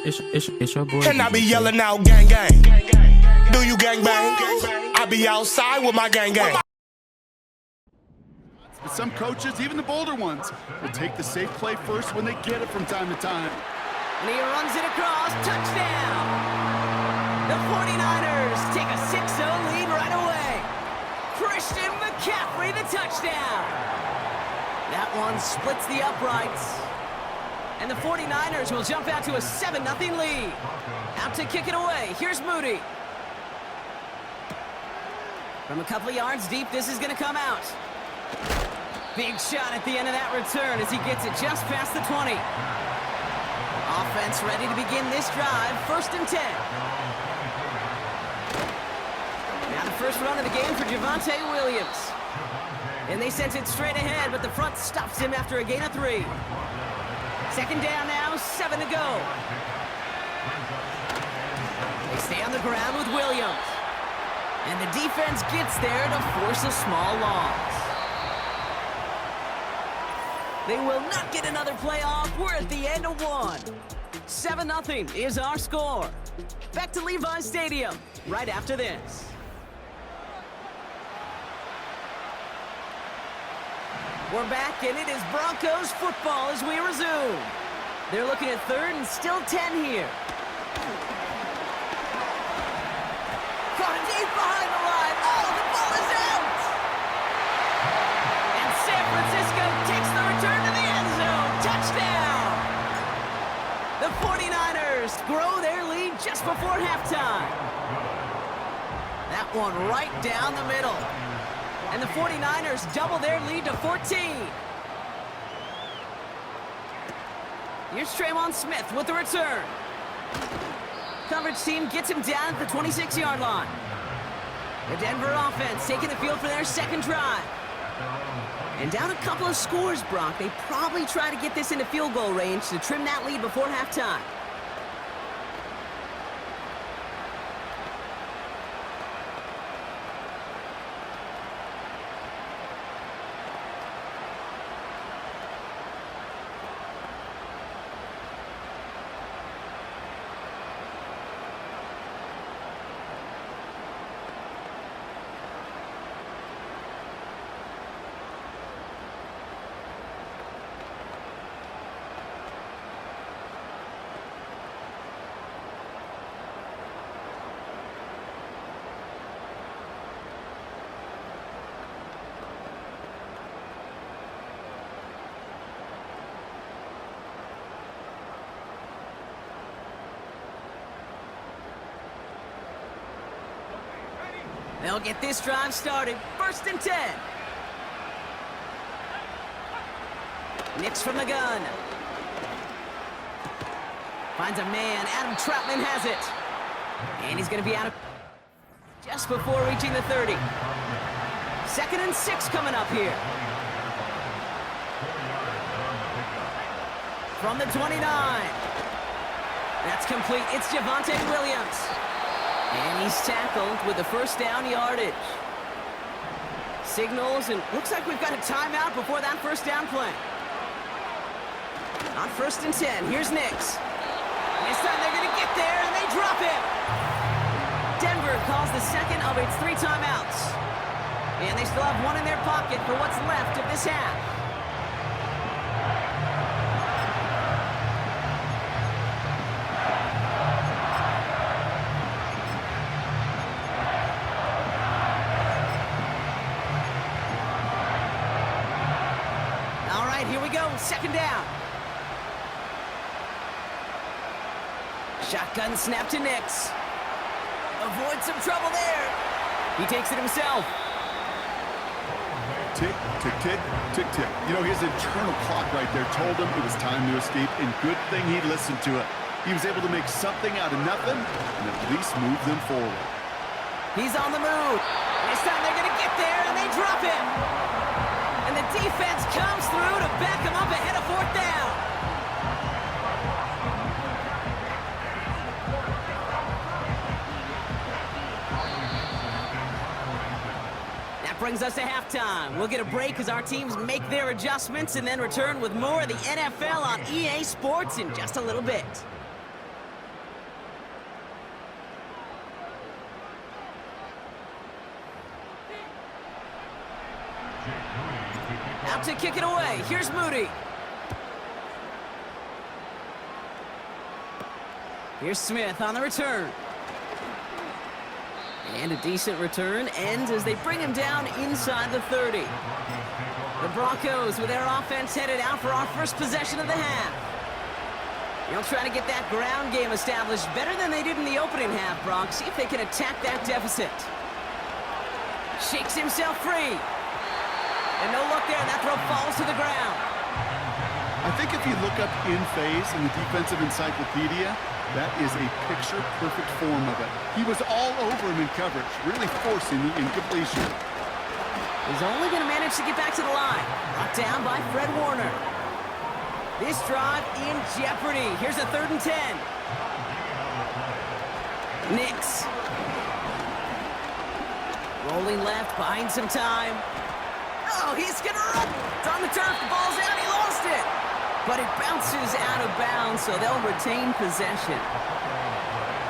It's your boy. And I be yelling out gang gang. Do you gang bang? I be outside with my gang gang. But some coaches, even the bolder ones, will take the safe play first when they get it from time to time. And he runs it across, touchdown! The 49ers take a 6-0 lead right away. Christian McCaffrey, the touchdown! That one splits the uprights. And the 49ers will jump out to a 7-0 lead. Out to kick it away, here's Moody. From a couple of yards deep, this is gonna come out. Big shot at the end of that return as he gets it just past the 20. Offense ready to begin this drive, 1st and 10. Now the first run of the game for Javonte Williams. And they sent it straight ahead, but the front stops him after a gain of 3. 2nd down now, 7 to go. They stay on the ground with Williams. And the defense gets there to force a small loss. They will not get another play off. We're at the end of 1. 7-0 is our score. Back to Levi's Stadium right after this. We're back, and it is Broncos football as we resume. They're looking at 3rd and still 10 here. Caught deep behind the line. Oh, the ball is out! And San Francisco takes the return to the end zone. Touchdown! The 49ers grow their lead just before halftime. That one right down the middle. And the 49ers double their lead to 14. Here's Traymon Smith with the return. Coverage team gets him down at the 26-yard line. The Denver offense taking the field for their 2nd drive. And down a couple of scores, Brock. They probably try to get this into field goal range to trim that lead before halftime. They'll get this drive started. 1st and 10. Nix from the gun. Finds a man. Adam Troutman has it. And he's going to be out of just before reaching the 30. 2nd and 6 coming up here. From the 29. That's complete. It's Javonte Williams. And he's tackled with the 1st down yardage. Signals, and looks like we've got a timeout before that 1st down play. On 1st and 10, here's Nix. This time they're going to get there, and they drop it. Denver calls the 2nd of its 3 timeouts. And they still have 1 in their pocket for what's left of this half. Here we go, 2nd down. Shotgun snap to Nix. Avoid some trouble there. He takes it himself. Tick, tick, tick, tick, tick. You know, his internal clock right there told him it was time to escape, and good thing he listened to it. He was able to make something out of nothing and at least move them forward. He's on the move. This time they're going to get there, and they drop him. And the defense comes through to back him up ahead of 4th down. That brings us to halftime. We'll get a break as our teams make their adjustments and then return with more of the NFL on EA Sports in just a little bit. Out to kick it away. Here's Moody. Here's Smith on the return. And a decent return ends as they bring him down inside the 30. The Broncos with their offense headed out for our first possession of the half. They'll try to get that ground game established better than they did in the opening half, Brock. See if they can attack that deficit. Shakes himself free. And no luck there, and that throw falls to the ground. I think if you look up in phase in the defensive encyclopedia, that is a picture-perfect form of it. He was all over him in coverage, really forcing the incompletion. He's only going to manage to get back to the line. Brought down by Fred Warner. This drive in jeopardy. Here's a 3rd and 10. Nix. Rolling left, buying some time. Oh, he's going to run. It's on the turf. The ball's out. He lost it. But it bounces out of bounds, so they'll retain possession.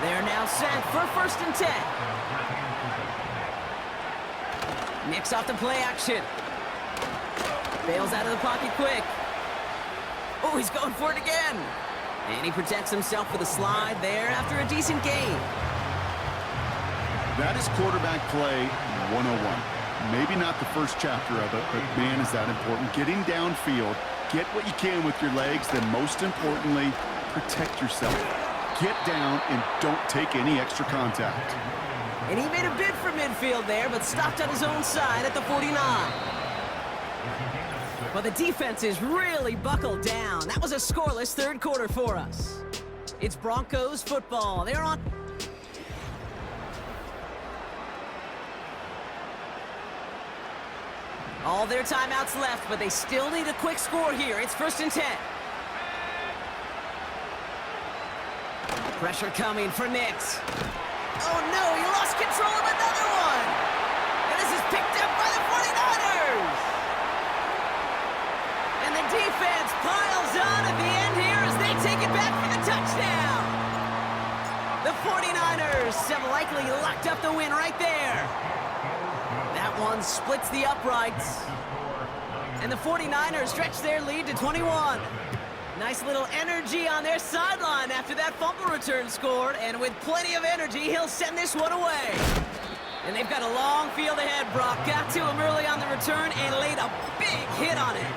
They're now set for 1st and 10. Nix off the play action. Bails out of the pocket quick. Oh, he's going for it again. And he protects himself with a slide there after a decent gain. That is quarterback play 101. Maybe not the first chapter of it, but man, is that important. Getting downfield, get what you can with your legs, then most importantly, protect yourself. Get down and don't take any extra contact. And he made a bid for midfield there, but stopped on his own side at the 49. But the defense is really buckled down. That was a scoreless 3rd quarter for us. It's Broncos football. They're on... All their timeouts left, but they still need a quick score here. It's 1st and 10. Pressure coming for Nix. Oh no, he lost control of another one. And this is picked up by the 49ers. And the defense piles on at the end here as they take it back for the touchdown. The 49ers have likely locked up the win right there. That one splits the uprights. And the 49ers stretch their lead to 21. Nice little energy on their sideline after that fumble return scored. And with plenty of energy, he'll send this one away. And they've got a long field ahead, Brock. Got to him early on the return and laid a big hit on it.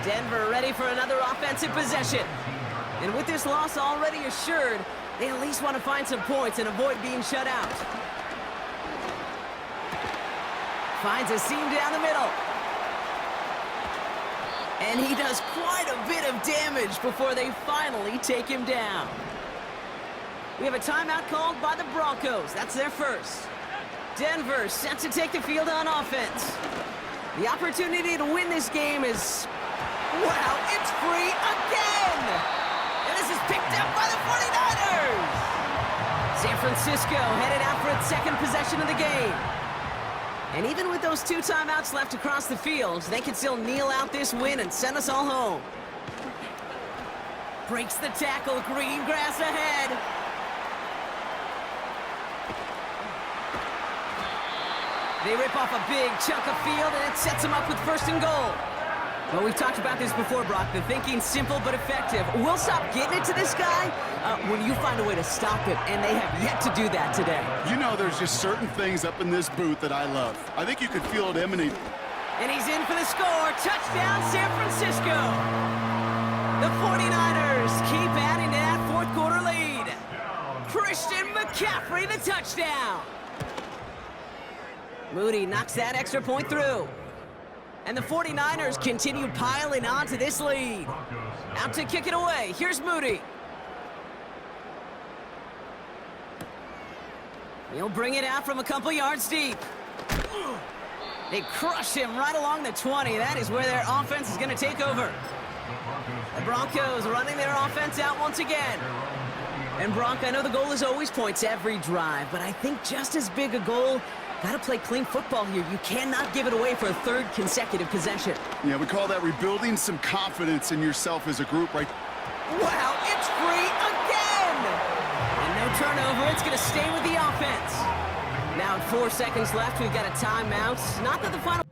Denver ready for another offensive possession. And with this loss already assured, they at least want to find some points and avoid being shut out. Finds a seam down the middle. And he does quite a bit of damage before they finally take him down. We have a timeout called by the Broncos. That's their first. Denver set to take the field on offense. The opportunity to win this game is... Wow, it's free again! And this is picked up by the 49ers! San Francisco headed out for its 2nd possession of the game. And even with those 2 timeouts left across the field, they can still kneel out this win and send us all home. Breaks the tackle, green grass ahead. They rip off a big chunk of field, and it sets them up with 1st and goal. Well, we've talked about this before, Brock. The thinking's simple but effective. We'll stop getting it to this guy when you find a way to stop him, and they have yet to do that today. You know, there's just certain things up in this booth that I love. I think you could feel it emanate. And he's in for the score. Touchdown, San Francisco. The 49ers keep adding to that 4th quarter lead. Christian McCaffrey, the touchdown. Moody knocks that extra point through. And the 49ers continue piling on to this lead. Out to kick it away. Here's Moody. He'll bring it out from a couple yards deep. They crush him right along the 20. That is where their offense is going to take over. The Broncos running their offense out once again. And Bronc, I know the goal is always points every drive, but I think just as big a goal, got to play clean football here. You cannot give it away for a 3rd consecutive possession. Yeah, we call that rebuilding some confidence in yourself as a group, right? Wow, it's free again! And no turnover, it's going to stay with the offense. Now, 4 seconds left, we've got a timeout. Not that the final...